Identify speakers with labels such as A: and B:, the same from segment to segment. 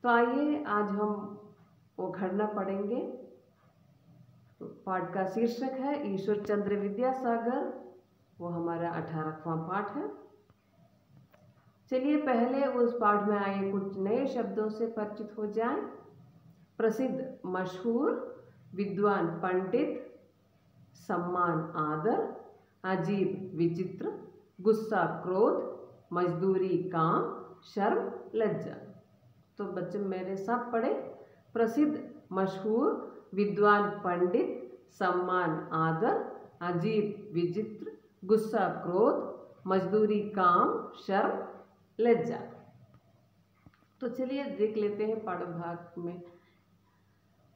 A: तो आइए आज हम वो घटना पढ़ेंगे। पाठ का शीर्षक है ईश्वर चंद्र विद्यासागर। वो हमारा 18वां पाठ है। चलिए पहले उस पाठ में आए कुछ नए शब्दों से परिचित हो जाएं। प्रसिद्ध, मशहूर, विद्वान, पंडित, सम्मान, आदर, अजीब, विचित्र, गुस्सा, क्रोध, मजदूरी, काम, शर्म, लज्जा। तो बच्चे मेरे साथ पढ़े। प्रसिद्ध, मशहूर, विद्वान, पंडित, सम्मान, आदर, अजीब, विचित्र, गुस्सा, क्रोध, मजदूरी, काम, शर्म, लज्जा। तो चलिए देख लेते हैं पाठभाग में।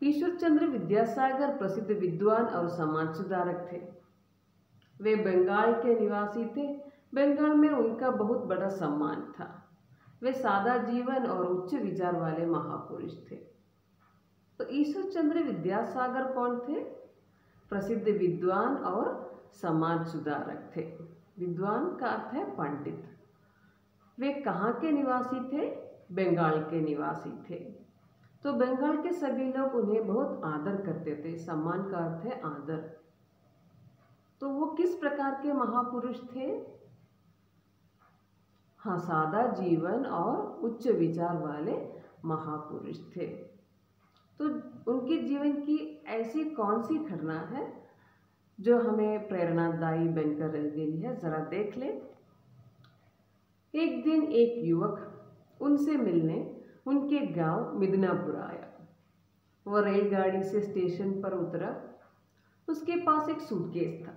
A: ईश्वर चंद्र विद्यासागर प्रसिद्ध विद्वान और समाज सुधारक थे। वे बंगाल के निवासी थे। बंगाल में उनका बहुत बड़ा सम्मान था। वे सादा जीवन और उच्च विचार वाले महापुरुष थे। तो ईश्वर चंद्र विद्यासागर कौन थे? प्रसिद्ध विद्वान और समाज सुधारक थे। विद्वान का अर्थ है पंडित। वे कहाँ के निवासी थे? बंगाल के निवासी थे। तो बंगाल के सभी लोग उन्हें बहुत आदर करते थे। सम्मान का अर्थ है आदर। तो वो किस प्रकार के महापुरुष थे? हाँ, सादा जीवन और उच्च विचार वाले महापुरुष थे। तो उनके जीवन की ऐसी कौन सी घटना है जो हमें प्रेरणादायी बनकर रह गई है? जरा देख ले। एक दिन एक युवक उनसे मिलने उनके गांव मिदनापुर आया। वह रेलगाड़ी से स्टेशन पर उतरा। उसके पास एक सूटकेस था।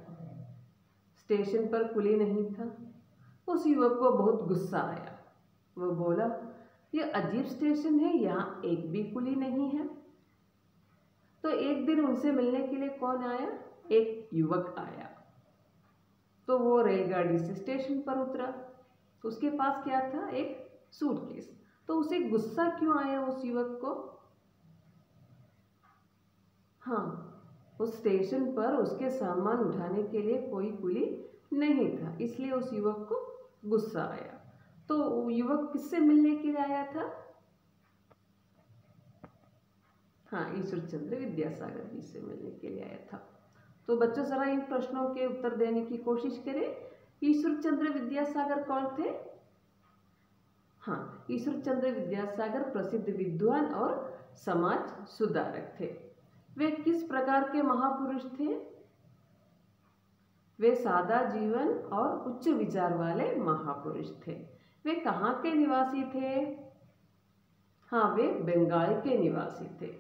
A: स्टेशन पर कुली नहीं था। उस युवक को बहुत गुस्सा आया। वह बोला, यह अजीब स्टेशन है, यहाँ एक भी कुली नहीं है। तो एक दिन उनसे मिलने के लिए कौन आया? एक युवक आया। तो वो रेलगाड़ी से स्टेशन पर उतरा। उसके पास क्या था? एक सूटकेस। तो उसे गुस्सा क्यों आया उस युवक को? हाँ, उस स्टेशन पर उसके सामान उठाने के लिए कोई कुली नहीं था, इसलिए उस युवक को गुस्सा आया। तो युवक किससे मिलने के लिए आया था? हाँ, ईश्वर चंद्र विद्यासागर जी से मिलने के लिए आया था। तो बच्चों जरा इन प्रश्नों के उत्तर देने की कोशिश करें। ईश्वर चंद्र विद्यासागर कौन थे? हाँ, ईश्वर चंद्र विद्यासागर प्रसिद्ध विद्वान और समाज सुधारक थे। वे किस प्रकार के महापुरुष थे? वे सादा जीवन और उच्च विचार वाले महापुरुष थे। वे कहाँ के निवासी थे? हाँ, वे बंगाल के निवासी थे।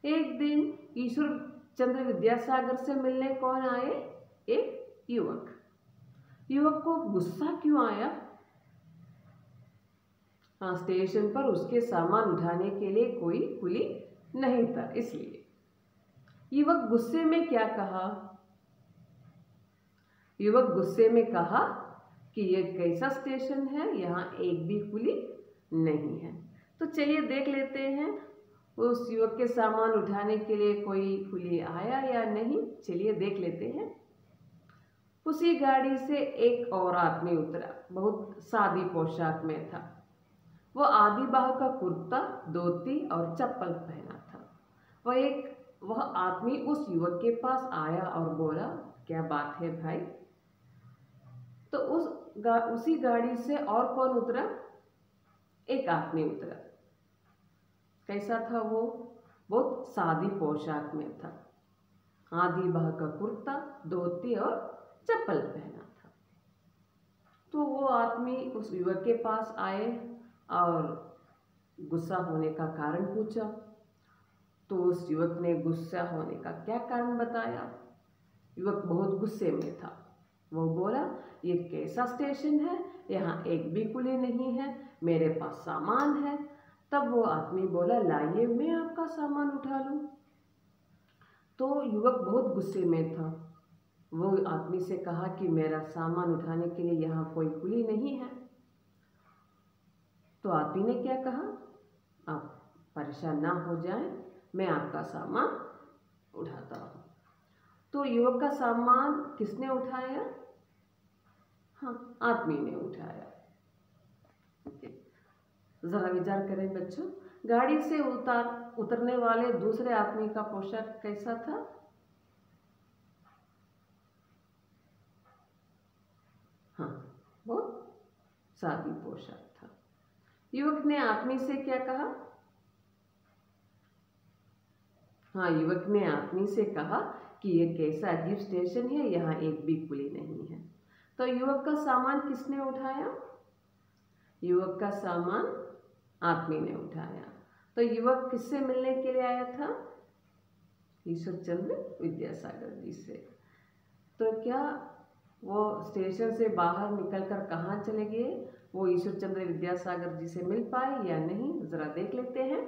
A: एक दिन ईश्वर चंद्र विद्यासागर से मिलने कौन आए? एक युवक। युवक को गुस्सा क्यों आया? हाँ, स्टेशन पर उसके सामान उठाने के लिए कोई कुली नहीं था, इसलिए। युवक गुस्से में क्या कहा? युवक गुस्से में कहा कि यह कैसा स्टेशन है, यहाँ एक भी कुली नहीं है। तो चलिए देख लेते हैं उस युवक के सामान उठाने के लिए कोई कुली आया या नहीं। चलिए देख लेते हैं। उसी गाड़ी से एक और आदमी उतरा। बहुत सादी पोशाक में था। वो आधी बाह का कुर्ता, धोती और चप्पल पहना था। वह आदमी उस युवक के पास आया और बोला, क्या बात है भाई? तो उसी गाड़ी से और कौन उतरा? एक आदमी उतरा। कैसा था वो? बहुत सादी पोशाक में था। आधी बाह का कुर्ता, धोती और चप्पल पहना था। तो वो आदमी उस युवक के पास आए और गुस्सा होने का कारण पूछा। तो उस युवक ने गुस्सा होने का क्या कारण बताया? युवक बहुत गुस्से में था। वो बोला, ये कैसा स्टेशन है, यहाँ एक भी कुली नहीं है, मेरे पास सामान है। तब वो आदमी बोला, लाइए मैं आपका सामान उठा लूं। तो युवक बहुत गुस्से में था। वो आदमी से कहा कि मेरा सामान उठाने के लिए यहाँ कोई कुली नहीं है। तो आदमी ने क्या कहा, आप परेशान ना हो जाएं, मैं आपका सामान उठाता हूँ। तो युवक का सामान किसने उठाया? हाँ, आदमी ने उठाया। जरा विचार करें बच्चों। गाड़ी से उतरने वाले दूसरे आदमी का पोशाक कैसा था? हाँ, वो सादी पोशाक था। युवक ने आदमी से क्या कहा? हाँ, युवक ने आदमी से कहा कि ये कैसा अजीब स्टेशन है, यहाँ एक भी कुली नहीं है। तो युवक का सामान किसने उठाया? युवक का सामान आदमी ने उठाया। तो युवक किससे मिलने के लिए आया था? ईश्वरचंद्र विद्यासागर जी से। तो क्या वो स्टेशन से बाहर निकलकर कहाँ चले गए? वो ईश्वरचंद्र विद्यासागर जी से मिल पाए या नहीं, जरा देख लेते हैं।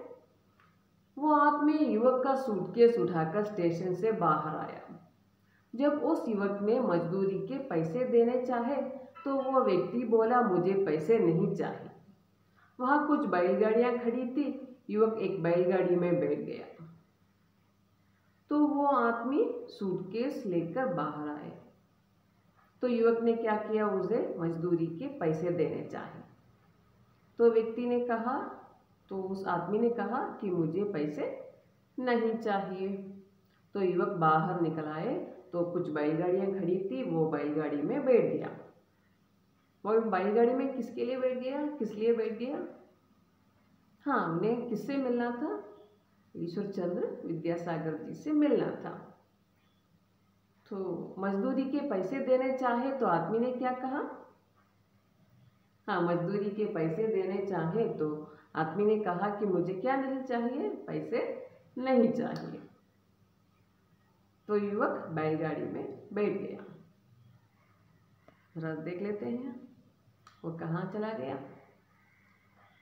A: वो आदमी युवक का सूटकेस उठाकर स्टेशन से बाहर आया। जब उस युवक ने मजदूरी के पैसे देने चाहे तो वो व्यक्ति बोला, मुझे पैसे नहीं चाहिए। वहाँ कुछ बैलगाड़ियाँ खड़ी थी। युवक एक बैलगाड़ी में बैठ गया तो वो आदमी सूटकेस लेकर बाहर आए। तो युवक ने क्या किया? उसे मजदूरी के पैसे देने चाहे। तो व्यक्ति ने कहा, तो उस आदमी ने कहा कि मुझे पैसे नहीं चाहिए। तो युवक बाहर निकल आए तो कुछ बैलगाड़ियाँ खड़ी थी, वो बैलगाड़ी में बैठ गया। वो बैलगाड़ी में किसके लिए बैठ गया? किस लिए बैठ गया? हाँ, उन्हें किससे मिलना था? ईश्वरचंद्र विद्यासागर जी से मिलना था। तो मजदूरी के पैसे देने चाहे तो आदमी ने क्या कहा? हाँ, मजदूरी के पैसे देने चाहे तो आदमी ने कहा कि मुझे क्या नहीं चाहिए? पैसे नहीं चाहिए। तो युवक बैलगाड़ी में बैठ गया। जरा देख लेते हैं वो कहाँ चला गया।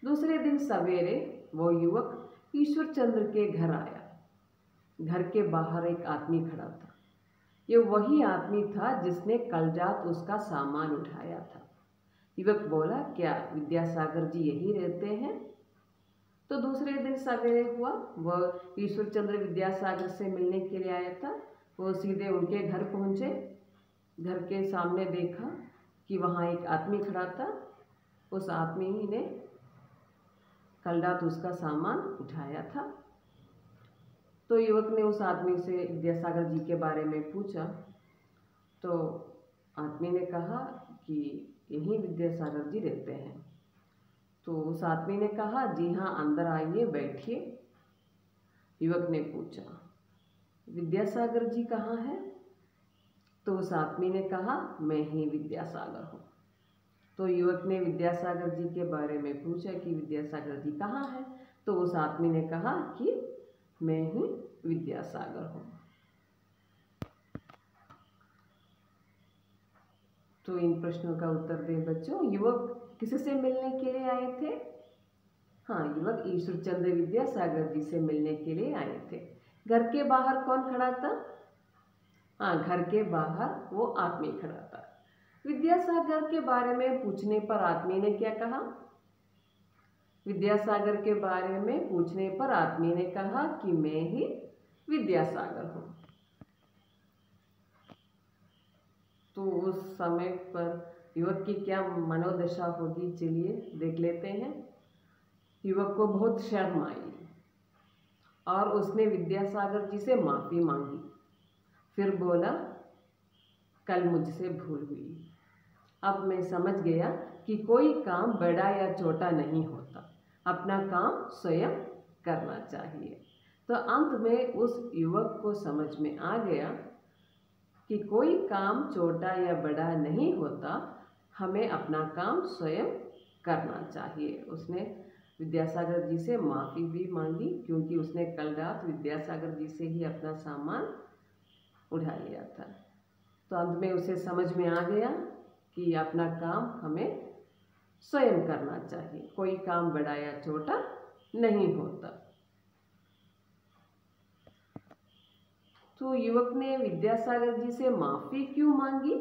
A: दूसरे दिन सवेरे वो युवक ईश्वरचंद्र के घर आया। घर के बाहर एक आदमी खड़ा था। ये वही आदमी था जिसने कल रात उसका सामान उठाया था। युवक बोला, क्या विद्यासागर जी यही रहते हैं? तो दूसरे दिन सवेरे हुआ, वह ईश्वरचंद्र विद्यासागर से मिलने के लिए आया था। वो सीधे उनके घर पहुँचे। घर के सामने देखा कि वहाँ एक आदमी खड़ा था। उस आदमी ने कल रात उसका सामान उठाया था। तो युवक ने उस आदमी से विद्यासागर जी के बारे में पूछा। तो आदमी ने कहा कि यहीं विद्यासागर जी रहते हैं। तो उस आदमी ने कहा, जी हाँ, अंदर आइए, बैठिए। युवक ने पूछा, विद्यासागर जी कहाँ हैं? तो उस आदमी ने कहा, मैं ही विद्यासागर हूँ। तो युवक ने विद्यासागर जी के बारे में पूछा कि विद्यासागर जी कहाँ हैं? तो उस आदमी ने कहा कि मैं ही विद्यासागर हूँ। तो इन प्रश्नों का उत्तर दें बच्चों। युवक किससे मिलने के लिए आए थे? हाँ, युवक ईश्वरचंद्र विद्यासागर जी से मिलने के लिए आए थे। घर के बाहर कौन खड़ा था? हाँ, घर के बाहर वो आदमी खड़ा था। विद्यासागर के बारे में पूछने पर आदमी ने क्या कहा? विद्यासागर के बारे में पूछने पर आदमी ने कहा कि मैं ही विद्यासागर हूँ। तो उस समय पर युवक की क्या मनोदशा होगी, चलिए देख लेते हैं। युवक को बहुत शर्म आई और उसने विद्यासागर जी से माफ़ी मांगी। फिर बोला, कल मुझसे भूल हुई। अब मैं समझ गया कि कोई काम बड़ा या छोटा नहीं होता, अपना काम स्वयं करना चाहिए। तो अंत में उस युवक को समझ में आ गया कि कोई काम छोटा या बड़ा नहीं होता, हमें अपना काम स्वयं करना चाहिए। उसने विद्यासागर जी से माफ़ी भी मांगी क्योंकि उसने कल रात विद्यासागर जी से ही अपना सामान उठा लिया था। तो अंत में उसे समझ में आ गया कि अपना काम हमें स्वयं करना चाहिए, कोई काम बड़ा या छोटा नहीं होता। तो युवक ने विद्यासागर जी से माफ़ी क्यों मांगी?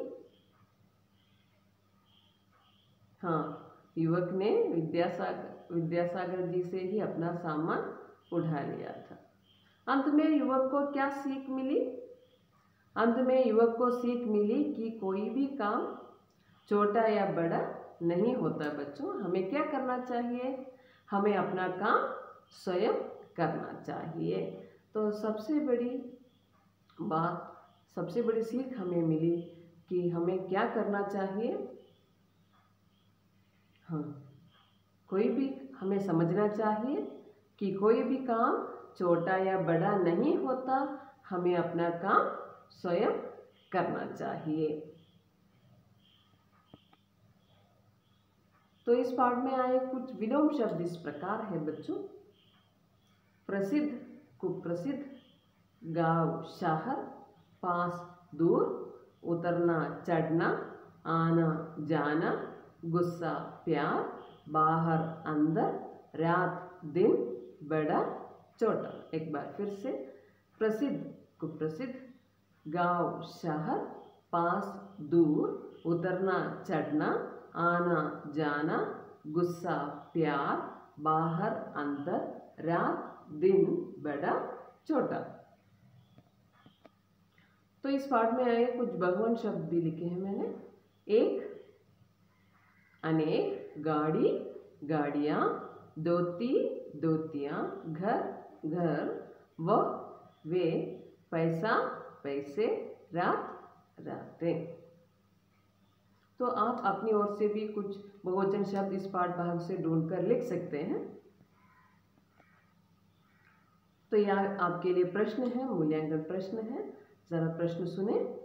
A: हाँ, युवक ने विद्यासागर जी से ही अपना सामान उठा लिया था। अंत में युवक को क्या सीख मिली? अंत में युवक को सीख मिली कि कोई भी काम छोटा या बड़ा नहीं होता बच्चों। हमें क्या करना चाहिए? हमें अपना काम स्वयं करना चाहिए। तो सबसे बड़ी बात, सबसे बड़ी सीख हमें मिली कि हमें क्या करना चाहिए। हाँ, कोई भी हमें समझना चाहिए कि कोई भी काम छोटा या बड़ा नहीं होता, हमें अपना काम स्वयं करना चाहिए। तो इस पाठ में आए कुछ विलोम शब्द इस प्रकार है बच्चों। प्रसिद्ध, कुप्रसिद्ध, गांव, शहर, पास, दूर, उतरना, चढ़ना, आना, जाना, गुस्सा, प्यार, बाहर, अंदर, रात, दिन, बड़ा, छोटा। एक बार फिर से, प्रसिद्ध, कुप्रसिद्ध, गांव, शहर, पास, दूर, उतरना, चढ़ना, आना, जाना, गुस्सा, प्यार, बाहर, अंदर, रात, दिन, बड़ा, छोटा। तो इस पाठ में आए कुछ बहुवचन शब्द भी लिखे हैं मैंने। एक, अनेक, गाड़ी, गाड़ियाँ, धोती, धोतियाँ, घर, घर, वह, वे, पैसा, पैसे, रात, रातें। तो आप अपनी ओर से भी कुछ बहुवचन शब्द इस पाठ भाग से ढूंढकर लिख सकते हैं। तो यह आपके लिए प्रश्न है, मूल्यांकन प्रश्न है। जरा प्रश्न सुने।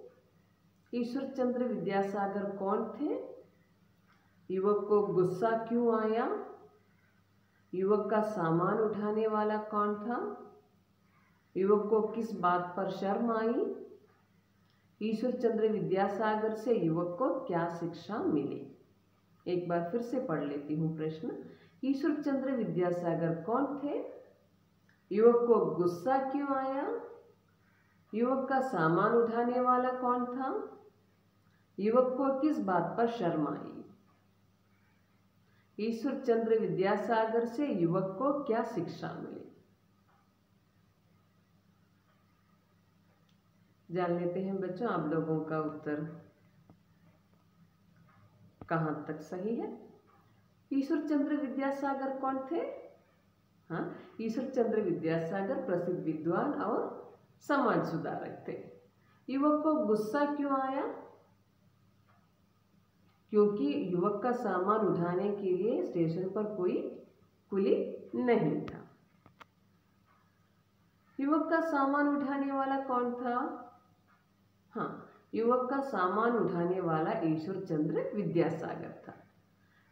A: ईश्वर चंद्र विद्यासागर कौन थे? युवक को गुस्सा क्यों आया? युवक का सामान उठाने वाला कौन था? युवक को किस बात पर शर्म आई? ईश्वर चंद्र विद्यासागर से युवक को क्या शिक्षा मिली? एक बार फिर से पढ़ लेती हूँ प्रश्न। ईश्वर चंद्र विद्यासागर कौन थे? युवक को गुस्सा क्यों आया? युवक का सामान उठाने वाला कौन था? युवक को किस बात पर शर्म आई? ईश्वर चंद्र विद्यासागर से युवक को क्या शिक्षा मिली? जान लेते हैं बच्चों आप लोगों का उत्तर कहाँ तक सही है। ईश्वर चंद्र विद्यासागर कौन थे? हाँ, ईश्वर चंद्र विद्यासागर प्रसिद्ध विद्वान और समाज सुधारक थे। युवक को गुस्सा क्यों आया? क्योंकि युवक का सामान उठाने के लिए स्टेशन पर कोई कुली नहीं था। युवक का सामान उठाने वाला कौन था? हाँ, युवक का सामान उठाने वाला ईश्वर चंद्र विद्यासागर था।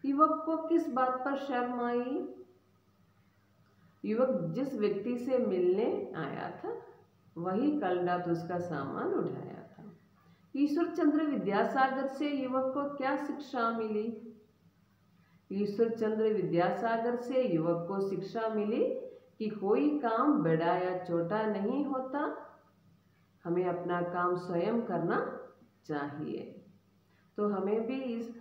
A: युवक को किस बात पर शर्म आई? युवक जिस व्यक्ति से मिलने आया था वही कल रात उसका सामान उठाया था। ईश्वर चंद्र विद्यासागर से युवक को क्या शिक्षा मिली? ईश्वर चंद्र विद्यासागर से युवक को शिक्षा मिली कि कोई काम बड़ा या छोटा नहीं होता, हमें अपना काम स्वयं करना चाहिए। तो हमें भी इस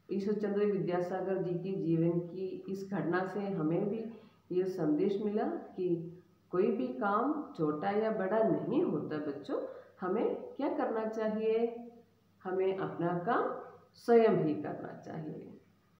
A: ईश्वर चंद्र विद्यासागर जी की जीवन की इस घटना से हमें भी ये संदेश मिला कि कोई भी काम छोटा या बड़ा नहीं होता बच्चों। हमें क्या करना चाहिए? हमें अपना काम स्वयं ही करना चाहिए।